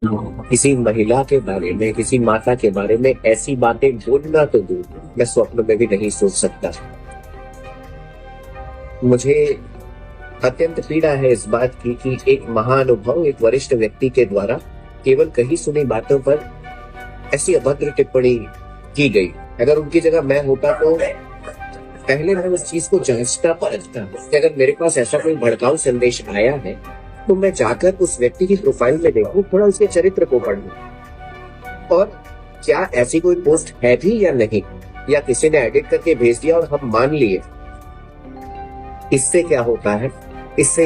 किसी महिला के बारे में, किसी माता के बारे में ऐसी बातें बोलना तो दूर, मैं स्वप्न में भी नहीं सोच सकता। मुझे अत्यंत पीड़ा है इस बात की कि एक महानुभव, एक वरिष्ठ व्यक्ति के द्वारा केवल कही सुनी बातों पर ऐसी अभद्र टिप्पणी की गई। अगर उनकी जगह मैं होता तो पहले मैं उस चीज को जांचता परखता कि अगर मेरे पास ऐसा कोई भड़काऊ संदेश आया है तो मैं जाकर उस व्यक्ति की प्रोफाइल में देखूं, थोड़ा उसके चरित्र को पढ़ूं और क्या ऐसी कोई पोस्ट है भी या नहीं, या किसी ने एडिट करके भेज दिया और हम मान लिए। इससे क्या होता है, इससे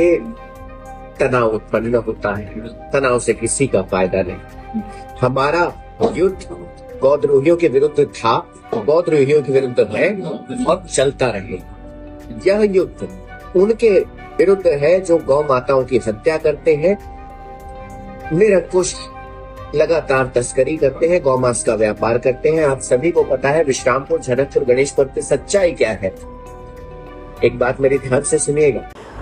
तनाव उत्पन्न होता है। तनाव से किसी का फायदा नहीं। हमारा युद्ध गौद्रोहियों के विरुद्ध था, गौद्रोहियों के विरुद्ध है और चलता रहे। यह युद्ध उनके विरुद्ध है जो गौ माताओं की हत्या करते हैं, निरंकुश लगातार तस्करी करते हैं, गौमांस का व्यापार करते हैं। आप सभी को पता है विश्रामपुर, जनकपुर, गणेशपुर की सच्चाई क्या है। एक बात मेरे ध्यान से सुनिएगा।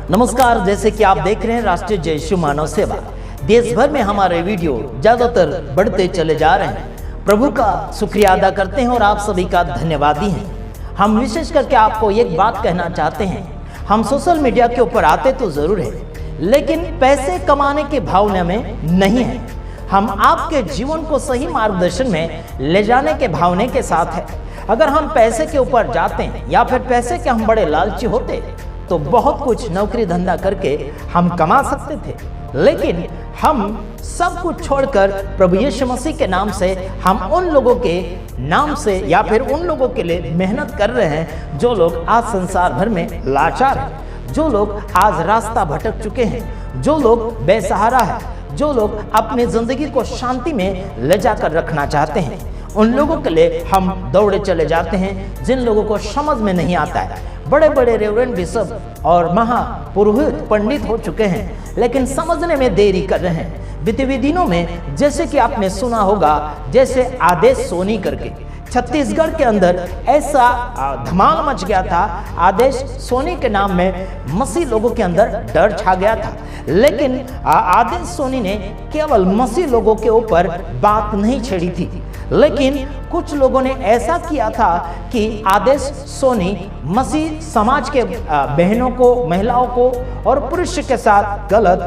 नमस्कार, जैसे कि आप देख रहे हैं राष्ट्रीय जय शिव मानव सेवा। देश भर में हमारे वीडियो ज्यादातर बढ़ते चले जा रहे हैं। प्रभु का शुक्रिया अदा करते हैं और आप सभी का धन्यवादी हैं। हम विशेष करके आपको एक बात कहना चाहते हैं, हम सोशल मीडिया के ऊपर आते तो जरूर है, लेकिन पैसे कमाने के भावना में नहीं है। हम आपके जीवन को सही मार्गदर्शन में ले जाने के भावने के साथ है। अगर हम पैसे के ऊपर जाते हैं या फिर पैसे के हम बड़े लालची होते तो बहुत कुछ नौकरी धंधा करके हम कमा सकते थे, लेकिन हम सब कुछ छोड़कर प्रभु यीशु मसीह के नाम से हम उन लोगों के नाम से या फिर उन लोगों के लिए मेहनत कर रहे हैं जो लोग आज संसार भर में लाचार हैं, जो लोग आज रास्ता भटक चुके हैं, जो लोग बेसहारा है, जो लोग अपनी जिंदगी को शांति में ले जाकर रखना चाहते हैं। उन लोगों के लिए हम दौड़े चले जाते हैं जिन लोगों को समझ में नहीं आता है। बड़े बड़े रेवरेंड बिशप और महापुरोहित पंडित हो चुके हैं, लेकिन समझने में देरी कर रहे हैं। बीते हुए दिनों में जैसे कि आपने सुना होगा, जैसे आदेश सोनी करके छत्तीसगढ़ के अंदर ऐसा धमाल मच गया था। आदेश सोनी के नाम में मसीह लोगों के अंदर डर छा गया था, लेकिन आदेश सोनी ने केवल मसीह लोगों के ऊपर बात नहीं छेड़ी थी, लेकिन कुछ लोगों ने ऐसा किया था कि आदेश सोनी मसीह समाज के बहनों को, महिलाओं को और पुरुष के साथ गलत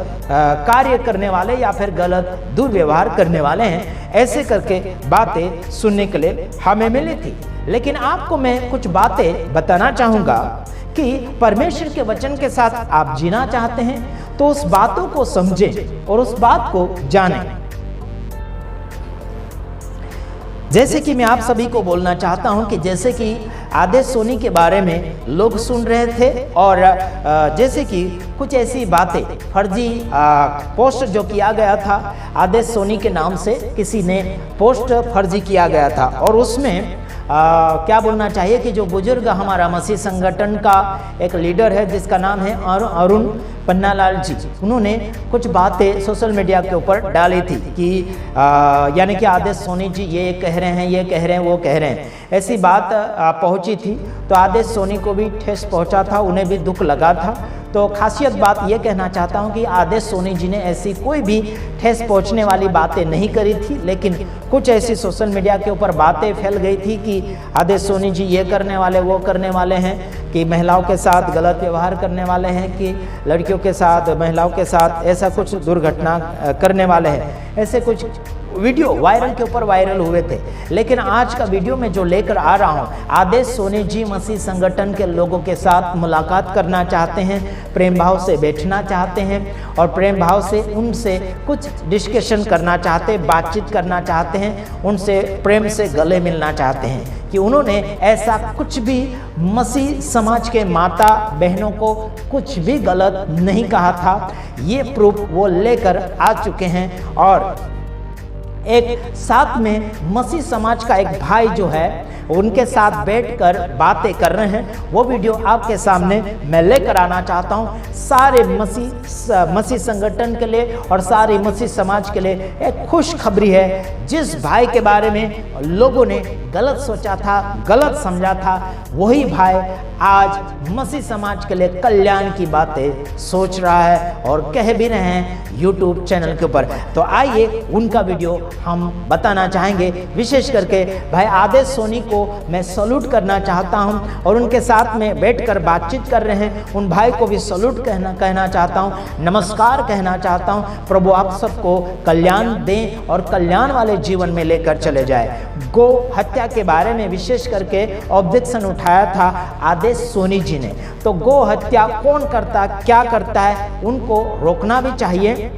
कार्य करने वाले या फिर गलत दुर्व्यवहार करने वाले हैं, ऐसे करके बातें सुनने के लिए हमें मिली थी। लेकिन आपको मैं कुछ बातें बताना चाहूँगा कि परमेश्वर के वचन के साथ आप जीना चाहते हैं तो उस बातों को समझें और उस बात को जानें। जैसे कि मैं आप सभी को बोलना चाहता हूं कि जैसे कि आदेश सोनी के बारे में लोग सुन रहे थे और जैसे कि कुछ ऐसी बातें, फर्जी पोस्ट जो किया गया था आदेश सोनी के नाम से, किसी ने पोस्ट फर्जी किया गया था और उसमें क्या बोलना चाहिए कि जो बुजुर्ग हमारा मसीह संगठन का एक लीडर है जिसका नाम है अरुण पन्नालाल जी, उन्होंने कुछ बातें सोशल मीडिया के ऊपर डाली थी कि यानी कि आदेश सोनी जी ये कह रहे हैं, ये कह रहे हैं, वो कह रहे हैं, ऐसी बात पहुंची थी। तो आदेश सोनी को भी ठेस पहुंचा था, उन्हें भी दुख लगा था। तो खासियत बात ये कहना चाहता हूं कि आदेश सोनी जी ने ऐसी कोई भी ठेस पहुंचने वाली बातें नहीं करी थी, लेकिन कुछ ऐसी सोशल मीडिया के ऊपर बातें फैल गई थी कि आदेश सोनी जी ये करने वाले, वो करने वाले हैं, कि महिलाओं के साथ गलत व्यवहार करने वाले हैं, कि लड़कियों के साथ, महिलाओं के साथ ऐसा कुछ दुर्घटना करने वाले हैं। ऐसे कुछ वीडियो वायरल के ऊपर वायरल हुए थे। लेकिन आज का वीडियो में जो लेकर आ रहा हूं, आदेश सोनी जी मसीह संगठन के लोगों के साथ मुलाकात करना चाहते हैं, प्रेम भाव से बैठना चाहते हैं और प्रेम भाव से उनसे कुछ डिस्कशन करना चाहते हैं, बातचीत करना चाहते हैं, उनसे प्रेम से गले मिलना चाहते हैं कि उन्होंने ऐसा कुछ भी मसीह समाज के माता बहनों को कुछ भी गलत नहीं कहा था। ये प्रूफ वो लेकर आ चुके हैं और एक साथ में मसीह समाज का एक भाई जो है उनके साथ बैठकर बातें कर रहे हैं। वो वीडियो आपके सामने मैं लेकर आना चाहता हूं। सारे मसीह संगठन के लिए और सारे मसीह समाज के लिए एक खुशखबरी है। जिस भाई के बारे में लोगों ने गलत सोचा था, गलत समझा था, वही भाई आज मसीह समाज के लिए कल्याण की बातें सोच रहा है और कह भी रहे हैं यूट्यूब चैनल के ऊपर। तो आइए उनका वीडियो हम बताना चाहेंगे। विशेष करके भाई आदेश सोनी को मैं सैल्यूट करना चाहता हूं और उनके साथ में बैठकर बातचीत कर रहे हैं उन भाई को भी सैल्यूट कहना चाहता हूं, नमस्कार कहना चाहता हूं। प्रभु आप सबको कल्याण दें और कल्याण वाले जीवन में लेकर चले जाए। गौ हत्या के बारे में विशेष करके ऑब्जेक्शन उठाया था आदेश सोनी जी ने। तो गौ हत्या कौन करता, क्या करता है, उनको रोकना भी चाहिए।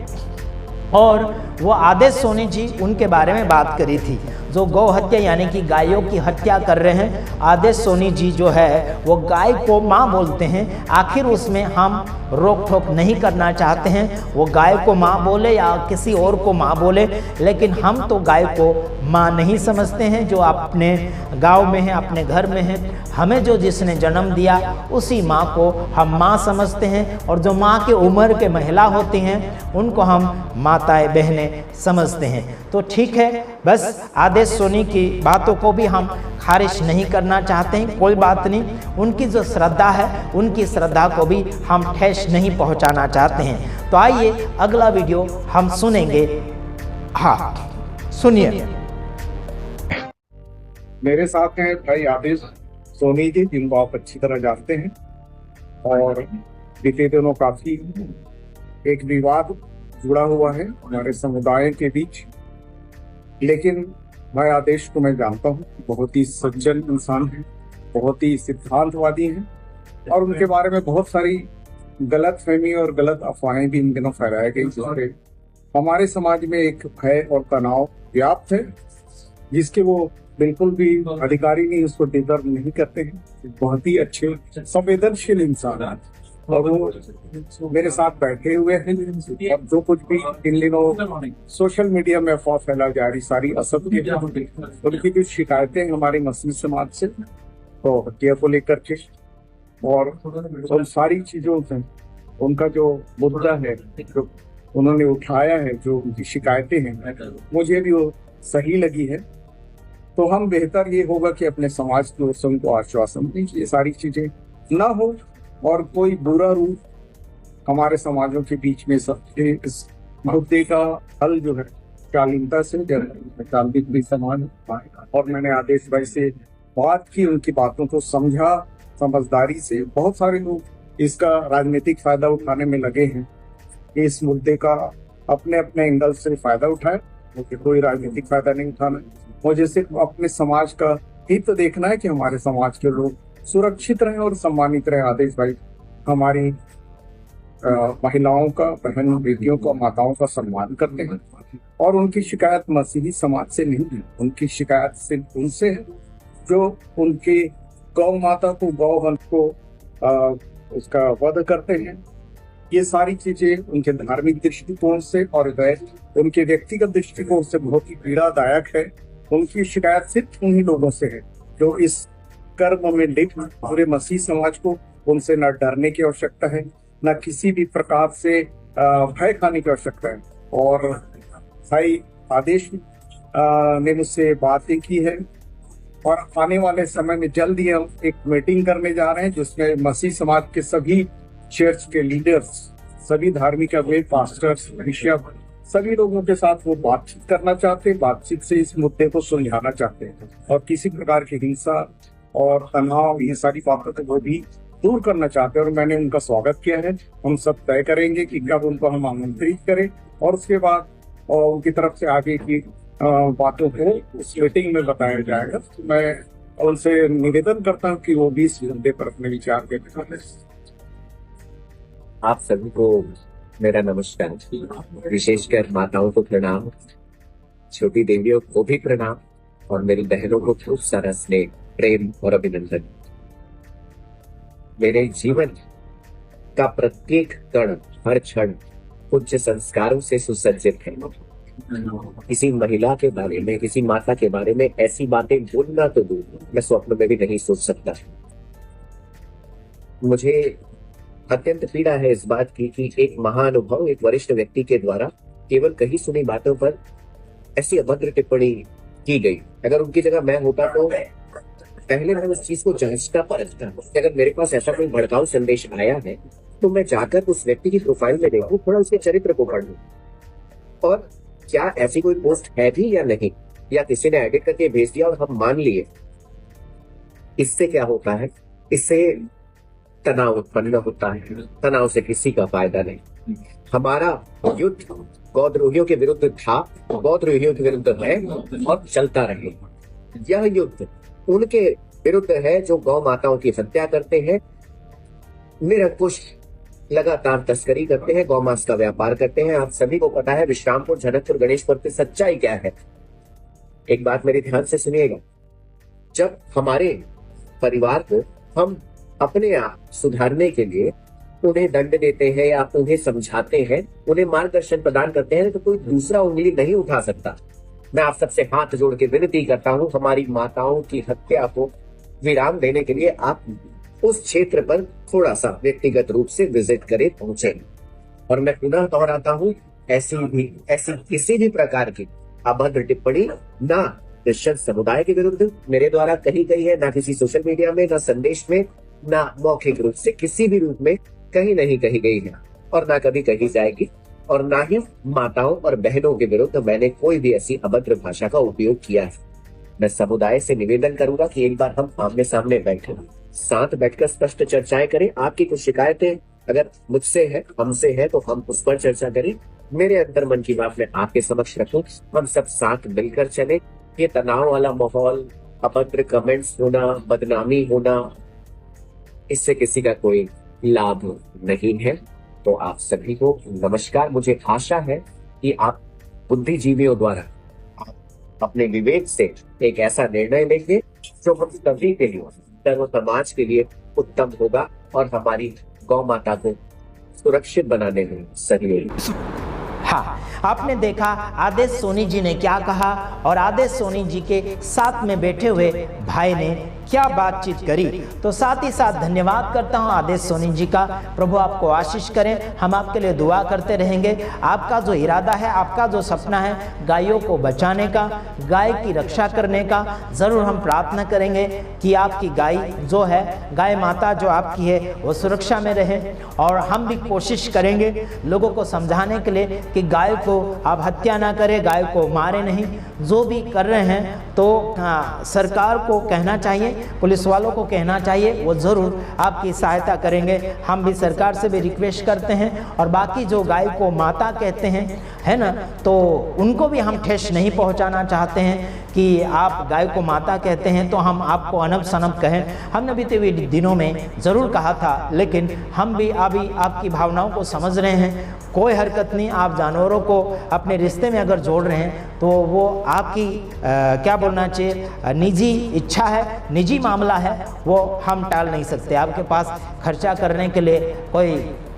और वो आदेश सोनी जी उनके बारे में बात करी थी जो गौ हत्या यानी कि गायों की हत्या कर रहे हैं। आदेश सोनी जी जो है वो गाय को माँ बोलते हैं। आखिर उसमें हम रोक टोक नहीं करना चाहते हैं, वो गाय को माँ बोले या किसी और को माँ बोले, लेकिन हम तो गाय को माँ नहीं समझते हैं। जो अपने गांव में है, अपने घर में है, हमें जो जिसने जन्म दिया उसी माँ को हम माँ समझते हैं। और जो माँ के उम्र के महिला होती हैं उनको हम माताएं बहनें समझते हैं। तो ठीक है, बस आदेश सोनी की बातों को भी हम खारिज नहीं करना चाहते हैं, कोई बात नहीं। उनकी जो श्रद्धा है उनकी श्रद्धा को भी हम ठेस नहीं पहुंचाना चाहते हैं। तो आइए अगला वीडियो हम सुनेंगे। हाँ सुनिए। मेरे साथ हैं भाई आदेश सोनी जी, जिनको आप अच्छी तरह जानते हैं और बीते दिनों काफी एक विवाद जुड़ा हुआ है हमारे समुदाय के बीच। लेकिन भाई आदेश को मैं जानता हूँ, बहुत ही सज्जन इंसान है, बहुत ही सिद्धांतवादी हैं और उनके बारे में बहुत सारी गलत फहमी और गलत अफवाहें भी इन दिनों फैलाई गई, जिससे हमारे समाज में एक भय और तनाव व्याप्त है, जिसके वो बिल्कुल भी अधिकारी नहीं, उसको डिजर्व नहीं करते हैं। बहुत ही अच्छे संवेदनशील इंसान है और वो मेरे साथ बैठे हुए हैं। और जो कुछ भी इन दिनों सोशल मीडिया में अफवाह फैला जा रही सारी असत्य, उनकी जो शिकायतें हमारे मसीह समाज से तो हत्या को लेकर के और उन सारी चीजों से उनका जो मुद्दा है जो उन्होंने उठाया है, जो उनकी शिकायतें हैं, मुझे भी वो सही लगी है। तो हम बेहतर ये होगा कि अपने समाज के लोगों को आश्वासन दें कि ये सारी चीजें ना हो और कोई बुरा रूप हमारे समाजों के बीच में इस मुद्दे का हल जो है शालीनता से शांतिप्रिय समाज पाएगा। और मैंने आदेश भाई से बात की, उनकी बातों को समझा समझदारी से। बहुत सारे लोग इसका राजनीतिक फायदा उठाने में लगे हैं, इस मुद्दे का अपने अपने एंगल से फायदा उठाए, मुझे कोई राजनीतिक फायदा नहीं उठाना है। मुझे सिर्फ अपने समाज का हित देखना है कि हमारे समाज के लोग सुरक्षित रहें और सम्मानित रहें। आदेश भाई हमारी महिलाओं का, बहन बेटियों का, माताओं का सम्मान करते हैं और उनकी शिकायत मसीही समाज से नहीं है, उनकी शिकायत सिर्फ उनसे है जो उनके गौ माता को, गौ वंश को उसका वध करते हैं। ये सारी चीजें उनके धार्मिक दृष्टिकोण से और उनके व्यक्तिगत दृष्टिकोण से बहुत ही पीड़ादायक है। उनकी शिकायत सिर्फ उन्हीं लोगों से है जो इस कर्म में लिप्त पूरे मसीह समाज को। उनसे न डरने की आवश्यकता है, न किसी भी प्रकार से भय खाने की आवश्यकता है। और भाई आदेश ने मुझसे बातें की है और आने वाले समय में जल्द ही हम एक मीटिंग करने जा रहे हैं जिसमें मसीह समाज के सभी चर्च के लीडर्स, सभी धार्मिक अगुवे, पास्टर्स, बिशप, सभी लोगों के साथ वो बातचीत करना चाहते हैं। बातचीत से इस मुद्दे को सुलझाना चाहते हैं और किसी प्रकार की हिंसा और तनाव, ये सारी बातों को वो भी दूर करना चाहते हैं। और मैंने उनका स्वागत किया है। हम सब तय करेंगे कि कब उनको हम आमंत्रित करें और उसके बाद उनकी तरफ से आगे की बातों को उस मीटिंग में बताया जाएगा। तो मैं उनसे निवेदन करता हूँ कि वो भी इस मुद्दे पर अपने विचार व्यक्त करें। आप सभी को मेरा नमस्कार, विशेषकर माताओं को प्रणाम, छोटी देवियों को भी प्रणाम और मेरी बहनों को खूब सारा स्नेह, प्रेम और अभिनंदन। मेरे जीवन का प्रत्येक कण, हर क्षण उच्च संस्कारों से सुसज्जित है। किसी महिला के बारे में, किसी माता के बारे में ऐसी बातें बोलना तो दूर, मैं स्वप्न में भी नहीं सोच सकता। मुझे अत्यंत पीड़ा है इस बात की कि एक महानुभव, एक वरिष्ठ व्यक्ति के द्वारा केवल कही सुनी बातों पर ऐसी अभद्र टिप्पणी की गई, अगर उनकी जगह मैं होता तो पहले मैं उस चीज को जांचता परखता। अगर मेरे पास ऐसा कोई भड़काऊ संदेश आया है तो मैं जाकर उस व्यक्ति की प्रोफाइल में देखूं, थोड़ा उसके चरित्र को पढ़ूं और क्या ऐसी कोई पोस्ट है भी या नहीं, या किसी ने एडिट करके भेज दिया और हम मान लिए। इससे क्या होता है, इससे तनाव उत्पन्न होता है। तनाव से किसी का फायदा नहीं। हमारा युद्ध गौद्रोहियों के विरुद्ध था, गौद्रोहियों के विरुद्ध है और चलता रहे। यह युद्ध उनके विरुद्ध है जो गौ माताओं की हत्या करते हैं, निरंकुश लगातार तस्करी करते हैं, गौ मांस का व्यापार करते हैं। आप सभी को पता है विश्रामपुर, जनकपुर, गणेशपुर की सच्चाई क्या है। एक बात मेरी ध्यान से सुनिएगा, जब हमारे परिवार को हम अपने आप सुधारने के लिए उन्हें दंड देते हैं या उन्हें समझाते हैं, उन्हें मार्गदर्शन प्रदान करते हैं, तो कोई दूसरा उंगली नहीं उठा सकता। मैं आप सबसे हाथ जोड़ के विनती करता हूं, हमारी माताओं की हत्या को विराम देने के लिए आप उस क्षेत्र पर थोड़ा सा व्यक्तिगत रूप से विजिट करें, पहुंचे। और मैं पुनः दोहराता हूं, ऐसी किसी भी प्रकार की अभद्र टिप्पणी ना क्रिश्चियन समुदाय के विरुद्ध मेरे द्वारा कही गई है, ना किसी सोशल मीडिया में, ना संदेश में, ना मौखिक रूप से किसी भी रूप में कहीं नहीं कही गई है और ना कभी कही जाएगी। और ना ही माताओं और बहनों के विरुद्ध मैंने कोई भी ऐसी अभद्र भाषा का उपयोग किया है। मैं समुदाय से निवेदन करूंगा कि एक बार हम आमने सामने बैठे, साथ बैठकर स्पष्ट चर्चाएं करें। आपकी कुछ शिकायतें अगर मुझसे है, हमसे है, तो हम उस पर चर्चा करें। मेरे अंतर मन की बात मैं आपके समक्ष रखूं, हम सब साथ मिलकर चले। ये तनाव वाला माहौल, अभद्र कमेंट्स होना, बदनामी होना, इससे किसी का कोई लाभ नहीं है। तो आप सभी को नमस्कार। मुझे आशा है कि आप बुद्धिजीवियों द्वारा अपने विवेक से एक ऐसा निर्णय लेंगे जो हम सभी के लिए, सर्व समाज के लिए उत्तम होगा और हमारी गौ माता को सुरक्षित बनाने में सहयोगी। हाँ, आपने देखा आदेश सोनी जी ने क्या कहा और आदेश सोनी जी के साथ में बैठे हुए भाई ने क्या बातचीत करी। तो साथ ही साथ धन्यवाद करता हूं आदेश सोनी जी का। प्रभु आपको आशीष करें, हम आपके लिए दुआ करते रहेंगे। आपका जो इरादा है, आपका जो सपना है गायों को बचाने का, गाय की रक्षा करने का, ज़रूर हम प्रार्थना करेंगे कि आपकी गाय जो है, गाय माता जो आपकी है, वो सुरक्षा में रहे। और हम भी कोशिश करेंगे लोगों को समझाने के लिए कि गाय को आप हत्या ना करें, गाय को मारे नहीं। जो भी कर रहे हैं तो सरकार को कहना चाहिए, पुलिस वालों को कहना चाहिए, वो ज़रूर आपकी सहायता करेंगे। हम भी सरकार से भी रिक्वेस्ट करते हैं। और बाकी जो गाय को माता कहते हैं, है ना, तो उनको भी हम ठेस नहीं पहुंचाना चाहते हैं कि आप गाय को माता कहते हैं तो हम आपको अनब सनब कहें। हमने बीते हुए दिनों में ज़रूर कहा था, लेकिन हम भी अभी आपकी भावनाओं को समझ रहे हैं। कोई हरकत नहीं, आप जानवरों को अपने रिश्ते में अगर जोड़ रहे हैं तो वो आपकी क्या बोलना चाहिए, निजी इच्छा है, निजी मामला है, वो हम टाल नहीं सकते। आपके पास खर्चा करने के लिए कोई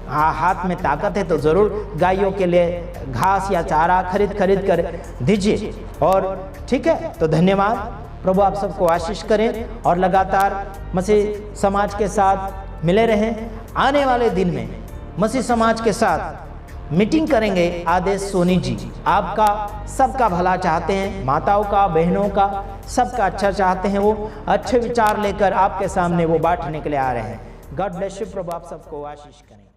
हाथ में ताकत है तो ज़रूर गायों के लिए घास या चारा खरीद कर दीजिए। और ठीक है, तो धन्यवाद। प्रभु आप सबको आशीष करें और लगातार मसीह समाज के साथ मिले रहें। आने वाले दिन में मसीह समाज के साथ मीटिंग करेंगे आदेश सोनी जी। आपका सबका भला चाहते हैं, माताओं का, बहनों का, सबका अच्छा चाहते हैं। वो अच्छे विचार लेकर आपके सामने वो बांटने के लिए आ रहे हैं। God bless you. प्रभु आप सबको आशीष करें।